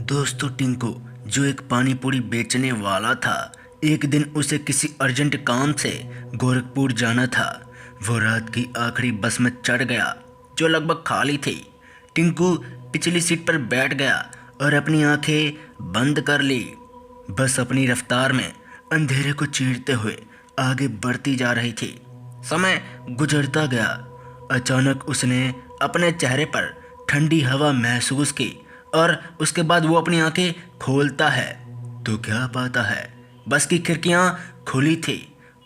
दोस्तों टिंकू जो एक पानी पूरी बेचने वाला था, एक दिन उसे किसी अर्जेंट काम से गोरखपुर जाना था। वो रात की आखिरी बस में चढ़ गया जो लगभग खाली थी। टिंकू पिछली सीट पर बैठ गया और अपनी आंखें बंद कर ली। बस अपनी रफ्तार में अंधेरे को चीरते हुए आगे बढ़ती जा रही थी। समय गुजरता गया। अचानक उसने अपने चेहरे पर ठंडी हवा महसूस की और उसके बाद वो अपनी आंखें खोलता है तो क्या पाता है, बस की खिड़कियां खुली थी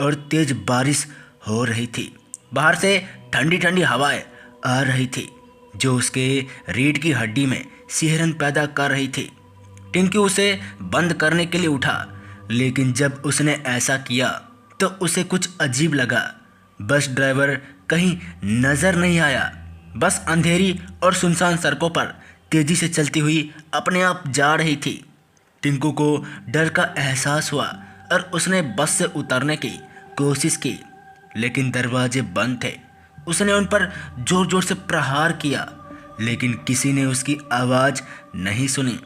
और तेज बारिश हो रही थी। बाहर से ठंडी ठंडी हवाएं आ रही थी जो उसके रीढ़ की हड्डी में सिहरन पैदा कर रही थी। टिंकू उसे बंद करने के लिए उठा, लेकिन जब उसने ऐसा किया तो उसे कुछ अजीब लगा। बस ड्राइवर कहीं नजर नहीं आया। बस अंधेरी और सुनसान सड़कों पर तेजी से चलती हुई अपने आप जा रही थी। टिंकू को डर का एहसास हुआ और उसने बस से उतरने की कोशिश की, लेकिन दरवाजे बंद थे। उसने उन पर जोर जोर से प्रहार किया, लेकिन किसी ने उसकी आवाज़ नहीं सुनी।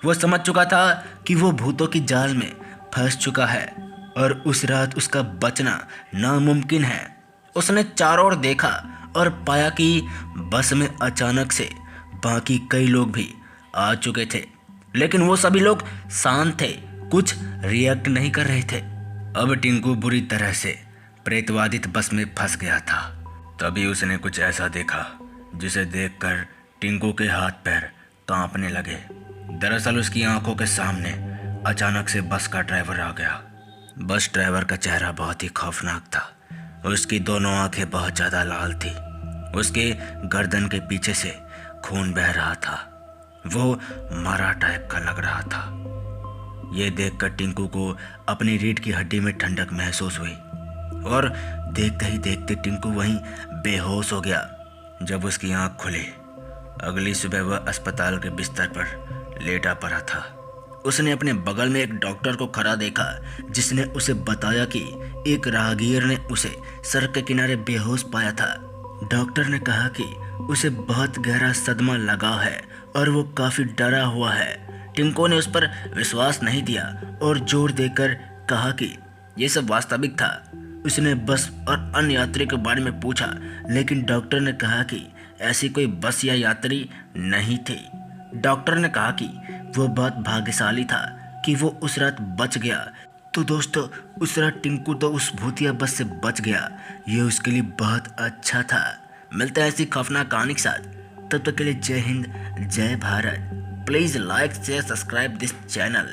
वो समझ चुका था कि वो भूतों की जाल में फंस चुका है और उस रात उसका बचना नामुमकिन है। उसने चारों ओर देखा और पाया कि बस में अचानक से बाकी कई लोग भी आ चुके थे, लेकिन वो सभी लोग शांत थे, कुछ रिएक्ट नहीं कर रहे थे। अब टिंकू बुरी तरह से प्रेतवादित बस में फंस गया था। तभी उसने कुछ ऐसा देखा जिसे देखकर टिंकू के हाथ पैर कांपने लगे। दरअसल उसकी आंखों के सामने अचानक से बस का ड्राइवर आ गया। बस ड्राइवर का चेहरा बहुत ही खौफनाक था। उसकी दोनों आंखें बहुत ज़्यादा लाल थी। उसके गर्दन के पीछे से खून बह रहा था। वो मरा टाइप का लग रहा था। ये देखकर टिंकू को अपनी रीढ़ की हड्डी में ठंडक महसूस हुई और देखते ही देखते टिंकू वहीं बेहोश हो गया। जब उसकी आंख खुली, अगली सुबह वह अस्पताल के बिस्तर पर लेटा पड़ा था। उसने अपने बगल में एक डॉक्टर को खड़ा देखा, जिसने उसे बताया कि एक राहगीर ने उसे सड़क के किनारे बेहोश पाया था। डॉक्टर ने कहा कि उसे बहुत गहरा सदमा लगा है और वो काफ़ी डरा हुआ है। टिंकू ने उस पर विश्वास नहीं दिया और जोर देकर कहा कि ये सब वास्तविक था। उसने बस और अन्य यात्री के बारे में पूछा, लेकिन डॉक्टर ने कहा कि ऐसी कोई बस या यात्री नहीं थी। डॉक्टर ने कहा कि वो बहुत भाग्यशाली था कि वो उस रात बच गया। तो दोस्तों, उस रात टिंकू तो उस भूतिया बस से बच गया। ये उसके लिए बहुत अच्छा था। मिलता है ऐसी खौफनाक कहानी के साथ। तब तक के लिए जय हिंद, जय Bharat. Please like share subscribe this channel.